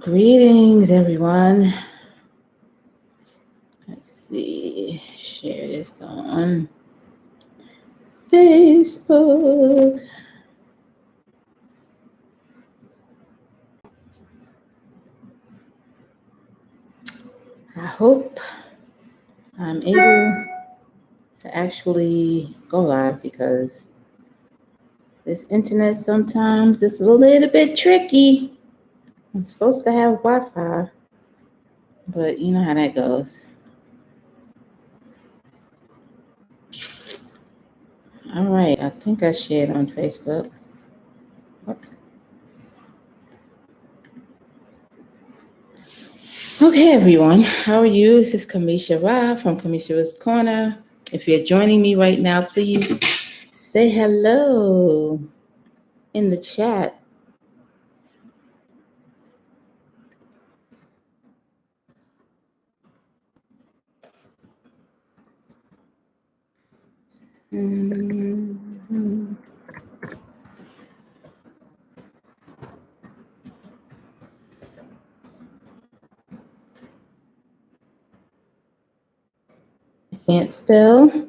Greetings, everyone. Let's see, share this on Facebook. I hope I'm able to actually go live because this internet sometimes is a little bit tricky. I'm supposed to have Wi-Fi, but you know how that goes. All right, I think I shared on Facebook. Oops. Okay, everyone, how are you? This is Kamisha Ra from Kamisha's Corner. If you're joining me right now, please say hello in the chat. Can't spell.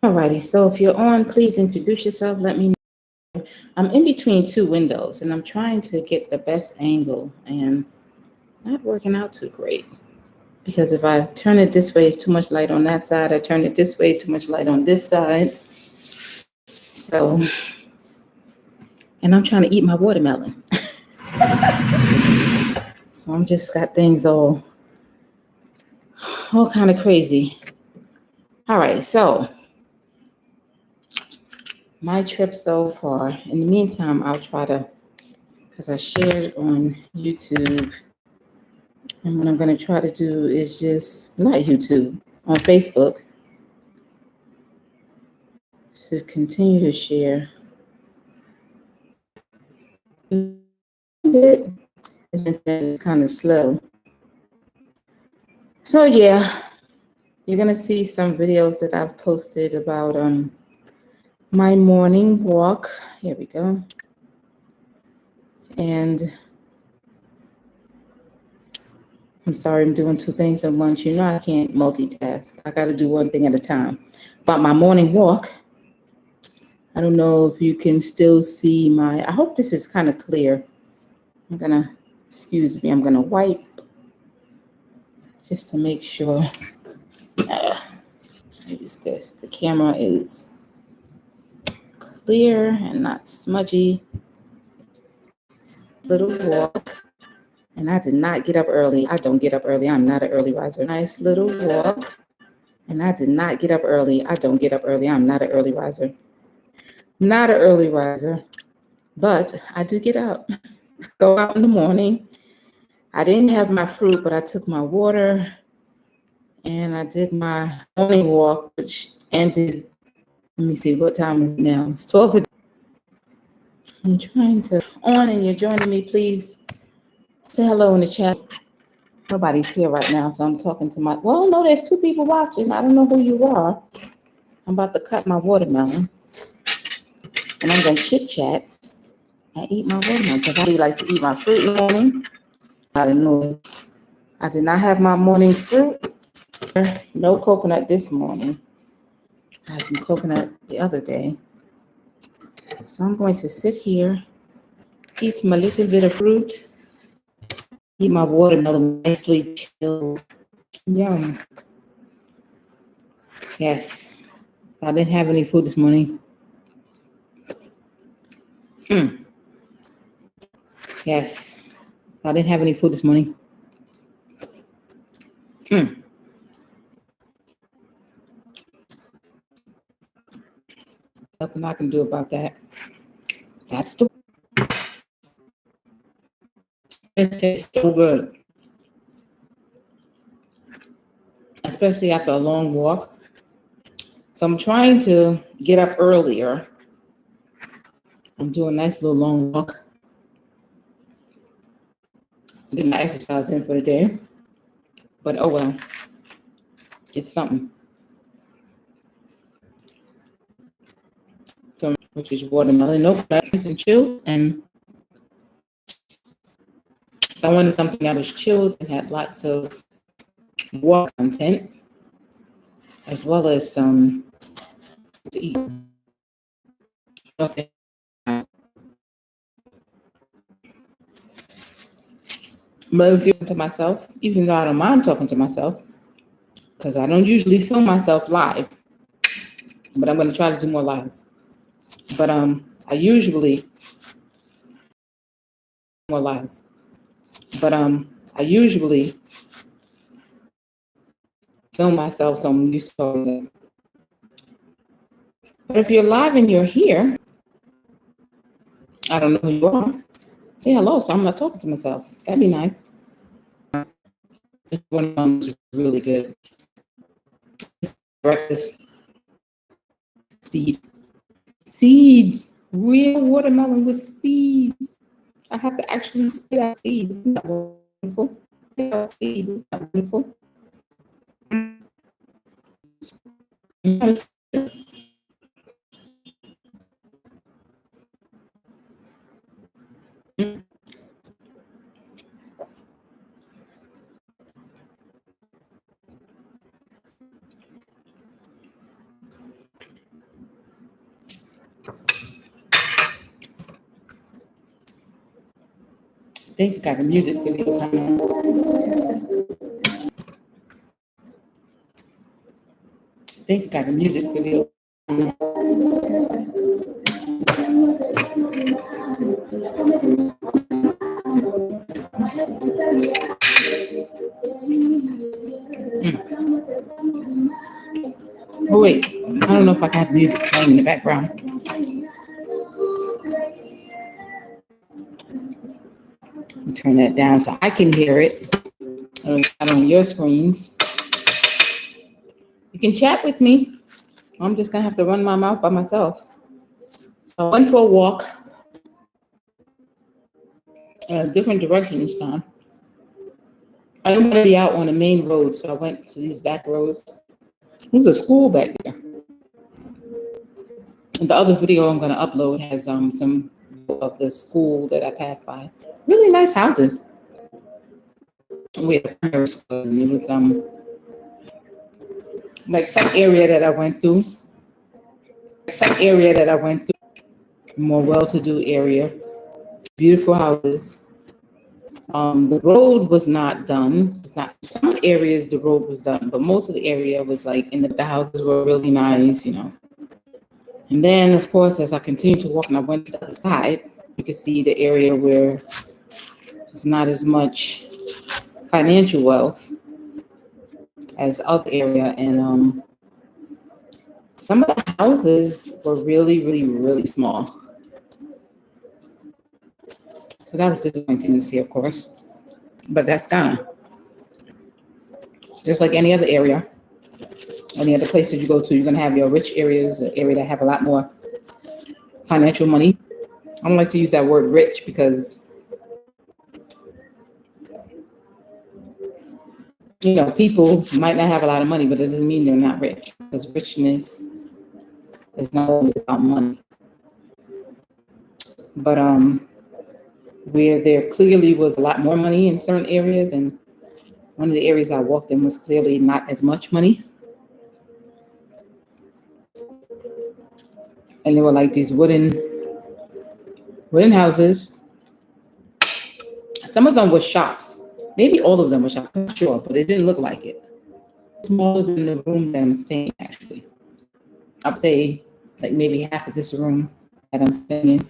Alrighty, so if you're on, please introduce yourself. Let me know. I'm in between two windows and I'm trying to get the best angle and not working out too great. Because if I turn it this way, it's too much light on that side. I turn it this way, too much light on this side. So, and I'm trying to eat my watermelon. So I'm just got things all kind of crazy. All right, so my trip so far. In the meantime, I'll try to, because I shared on YouTube, and what I'm going to try to do is just, not YouTube, on Facebook, to continue to share. It's kind of slow. So yeah, you're going to see some videos that I've posted about my morning walk. Here we go. And I'm sorry, I'm doing two things at once. You know I can't multitask. I got to do one thing at a time. But my morning walk, I don't know if you can still see I hope this is kind of clear. Excuse me, I'm going to wipe just to make sure. Use this. The camera is clear and not smudgy. Little walk. And I did not get up early. I don't get up early. I'm not an early riser. Nice little walk. And I did not get up early. I don't get up early. I'm not an early riser. Not an early riser. But I do get up. Go out in the morning. I didn't have my fruit, but I took my water and I did my morning walk, which ended, let me see, what time is it now? It's 12. I'm trying to on and you're joining me, please say hello in the chat. Nobody's here right now, so I'm talking to no, there's two people watching. I don't know who you are. I'm about to cut my watermelon and I'm going to chit chat and eat my watermelon because I really like to eat my fruit in the morning. I don't know. I did not have my morning fruit. No coconut this morning. I had some coconut the other day. So I'm going to sit here, eat my little bit of fruit, eat my watermelon nicely chilled. Yum. Yes. I didn't have any food this morning. Yes. I didn't have any food this morning. Nothing I can do about that. That's the it tastes so good. Especially after a long walk. So I'm trying to get up earlier. I'm doing a nice little long walk to get my exercise in for the day. But oh well, it's something. So, which is watermelon, no nice and chilled. And so I wanted something that was chilled and had lots of water content, as well as some to eat. Okay. But if you're to myself, even though I don't mind talking to myself, because I don't usually film myself live, but I'm going to try to do more lives. But I usually more lives. But I usually film myself, so I'm used to talking. But if you're live and you're here, I don't know who you are. Say hello, so I'm not talking to myself. That'd be nice. This one is really good. Breakfast seeds, real watermelon with seeds. I have to actually spit out seeds. Isn't that wonderful? Spit out seeds. Isn't that wonderful? I think you got a music video coming on. I think you got a music video coming on. Oh wait, I don't know if I can have music playing in the background. Turn that down so I can hear it. Not on your screens. You can chat with me. I'm just gonna have to run my mouth by myself. So I went for a walk in a different direction this time. I didn't want to be out on the main road, so I went to these back roads. There's a school back there. And the other video I'm going to upload has some of the school that I passed by. Really nice houses. We had a primary school, and it was like some area that I went through. More well-to-do area. Beautiful houses. The road was not done. It's not some areas the road was done, but most of the area was like the houses were really nice, you know. And then, of course, as I continued to walk and I went to the other side, you could see the area where it's not as much financial wealth as other area. And some of the houses were really, really, really small. So that was disappointing to see, of course. But that's Ghana. Just like any other area, any other place that you go to, you're going to have your rich areas, the area that have a lot more financial money. I don't like to use that word rich because, you know, people might not have a lot of money, but it doesn't mean they're not rich, because richness is not always about money. But where there clearly was a lot more money in certain areas, and one of the areas I walked in was clearly not as much money. And there were like these wooden houses. Some of them were shops. Maybe all of them were shops, I'm not sure, but it didn't look like it. Smaller than the room that I'm staying, actually. I'd say like maybe half of this room that I'm staying in.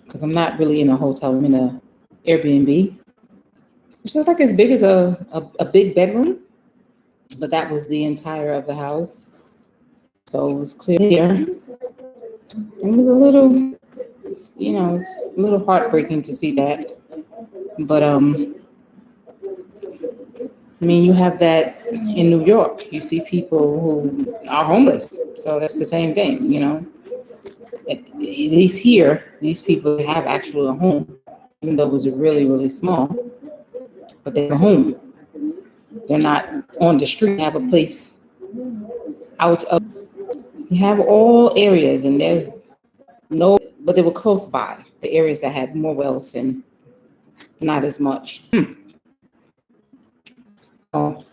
Because I'm not really in a hotel, I'm in a Airbnb. It feels like as big as a big bedroom, but that was the entire of the house. So it was clear. It was a little, you know, it's a little heartbreaking to see that. But I mean, you have that in New York. You see people who are homeless. So that's the same thing, you know. At least here, these people have actually a home, even though it was really, really small, but they have a home. They're not on the street, they have a place out of, you have all areas, and there's no, but they were close by, the areas that had more wealth and not as much. Oh,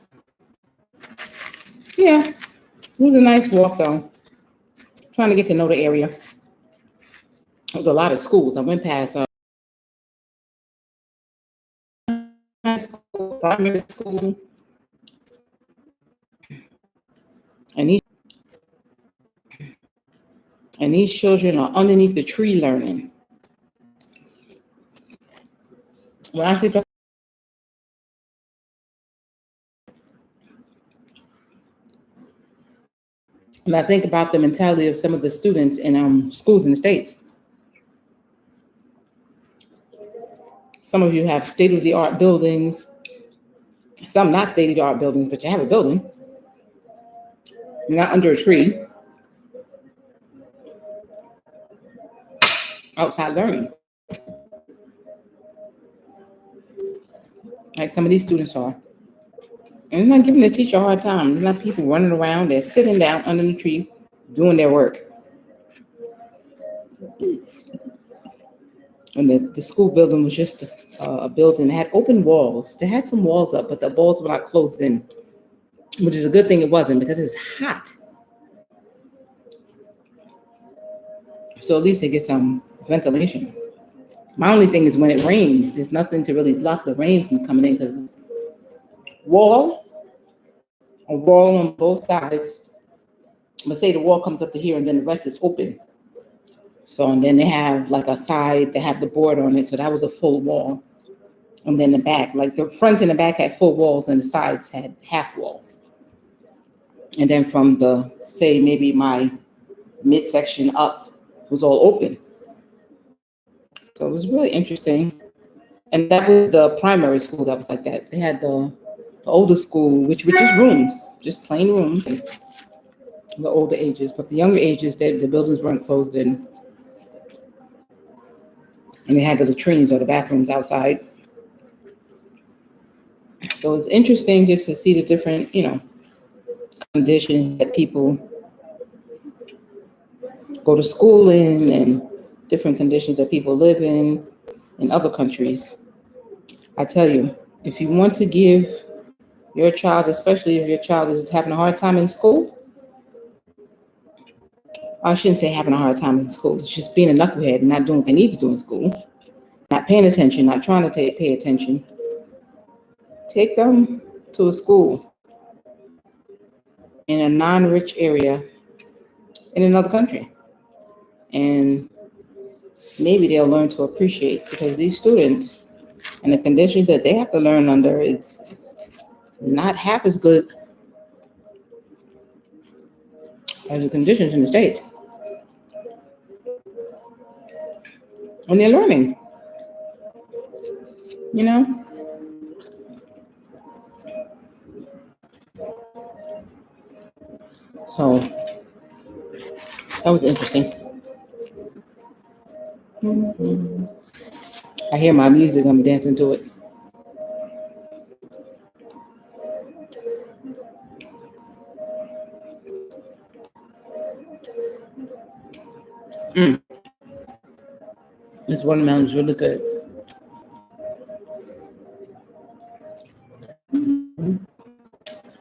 yeah, it was a nice walk though. Trying to get to know the area. There was a lot of schools. I went past high school, primary school, and these children are underneath the tree learning. When I see stuff, and I think about the mentality of some of the students in schools in the States. Some of you have state-of-the-art buildings, some not state-of-the-art buildings, but you have a building. You're not under a tree, outside learning, like some of these students are. And they're not giving the teacher a hard time. There's not people running around. They're sitting down under the tree doing their work. And the school building was just a building that had open walls. They had some walls up, but the walls were not closed in, which is a good thing it wasn't, because it's hot. So at least they get some ventilation. My only thing is when it rains, there's nothing to really block the rain from coming in, because it's a wall on both sides. Let's say the wall comes up to here and then the rest is open. So, and then they have like a side, they have the board on it. So that was a full wall. And then the back, like the front and the back had full walls and the sides had half walls. And then from the, say maybe my midsection up was all open. So it was really interesting. And that was the primary school that was like that. They had the older school, which is rooms, just plain rooms, and the older ages. But the younger ages, the buildings weren't closed in. And they had the latrines or the bathrooms outside. So it's interesting just to see the different, conditions that people go to school in, and different conditions that people live in other countries. I tell you, if you want to give your child, especially if your child is having a hard time in school, I shouldn't say having a hard time in school, it's just being a knucklehead and not doing what they need to do in school, not paying attention, not trying to pay attention. Take them to a school in a non-rich area in another country, and maybe they'll learn to appreciate, because these students and the conditions that they have to learn under is not half as good as the conditions in the States. And they're learning, So that was interesting. I hear my music, I'm dancing to it. This watermelon is really good.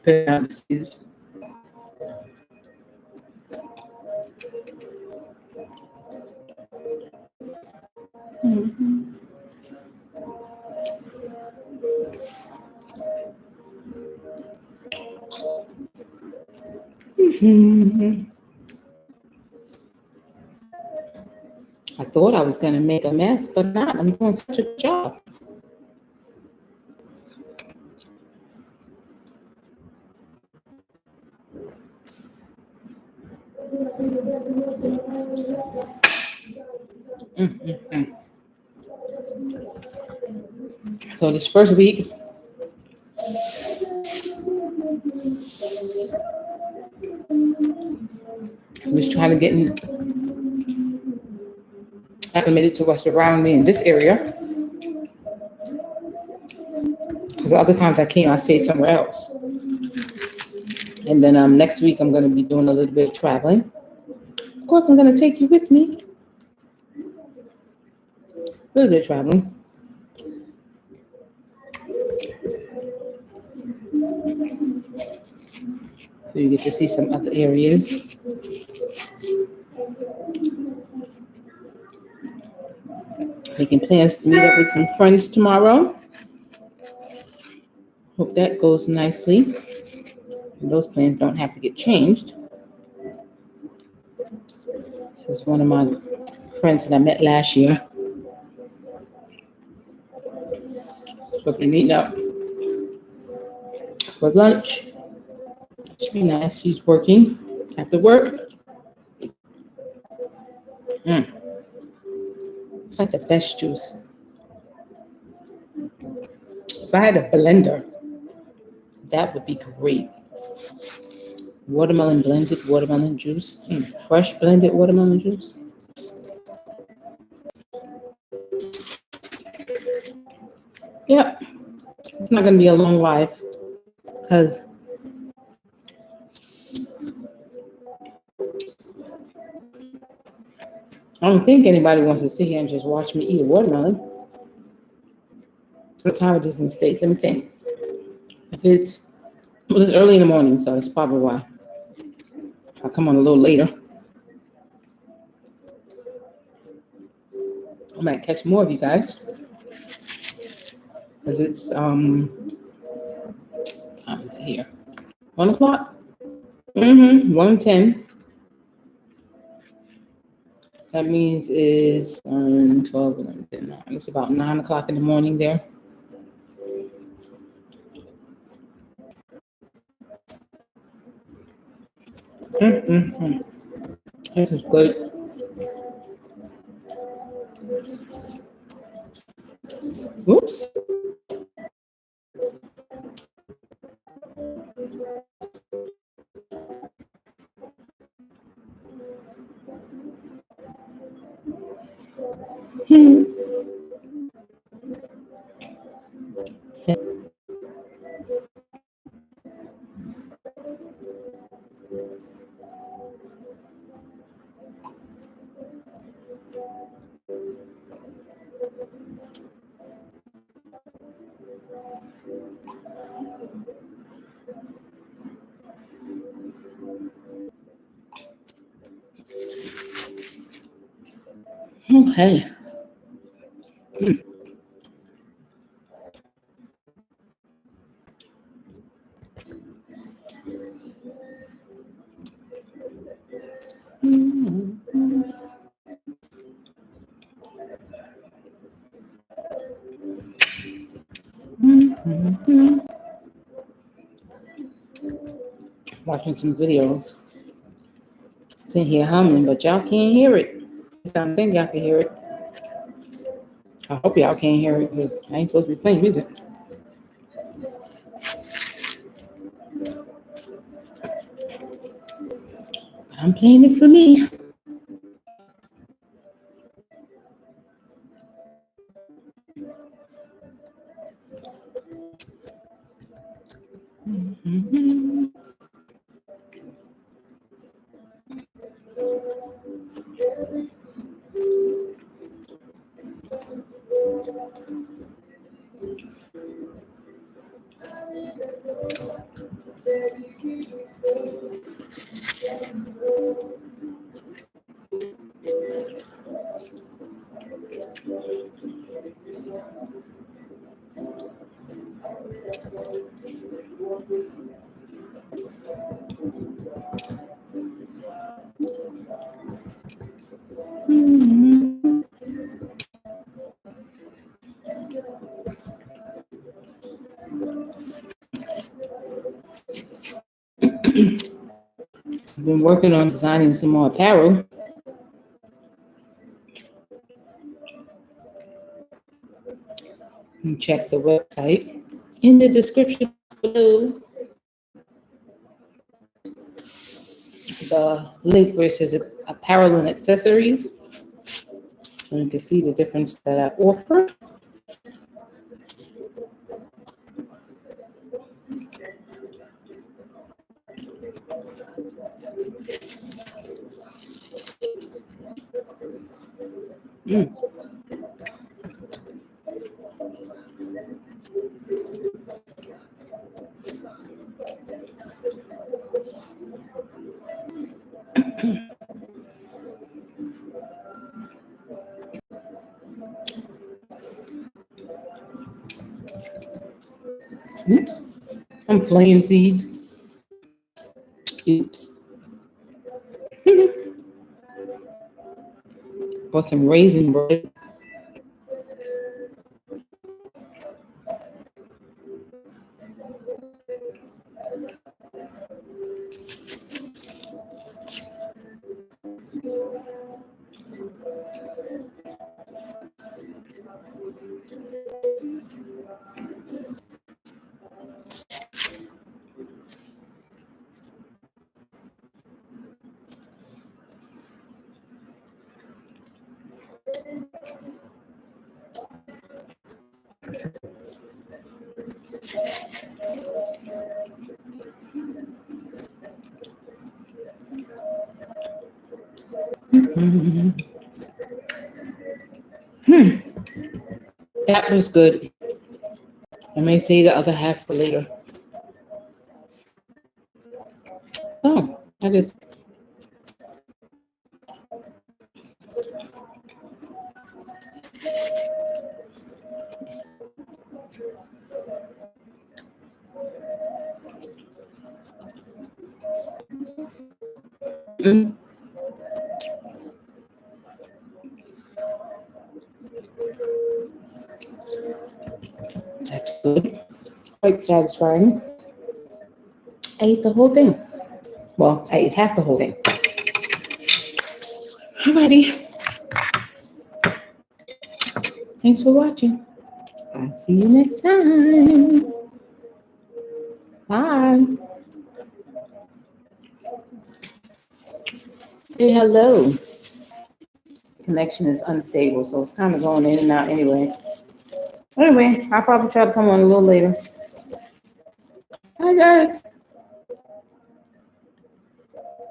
Put out the seeds. I thought I was going to make a mess, but not. I'm doing such a good job. So this first week, I'm just trying to get acclimated to what's around me in this area. Because other times I came, I stayed somewhere else. And then next week I'm going to be doing a little bit of traveling. Of course, I'm going to take you with me. A little bit of traveling. So you get to see some other areas. Making plans to meet up with some friends tomorrow. Hope that goes nicely. And those plans don't have to get changed. This is one of my friends that I met last year. Supposed to be meeting up for lunch. Should be nice. She's working after work. It's like the best juice. If I had a blender, that would be great. Watermelon blended watermelon juice. Fresh blended watermelon juice. Yep. It's not going to be a long life because I don't think anybody wants to sit here and just watch me eat a watermelon. What time it is in the States? Let me think. If it's early in the morning, so that's probably why. I'll come on a little later. I might catch more of you guys. Because it's time is it here? 1 o'clock? 1:10. That means it's 12, 11, 10, 9. It's about 9 o'clock in the morning there. This is good. Oops. Okay. Watching some videos. Sitting here humming, but y'all can't hear it. I think y'all can hear it. I hope y'all can't hear it because I ain't supposed to be playing music. But I'm playing it for me. I've been working on designing some more apparel. You can check the website in the description Blue. The link where it says apparel and accessories. And you can see the difference that I offer. Mm. Oops. I'm flaying seeds. Oops. For some raisin bread. That was good. I may say the other half for later. Oh, I just. Mm, that's good. Quite satisfying. I ate the whole thing. Well, I ate half the whole thing. Alrighty. Thanks for watching. I'll see you next time. Bye. Say hello. Connection is unstable, so it's kind of going in and out anyway. Anyway, I'll probably try to come on a little later. Bye, guys.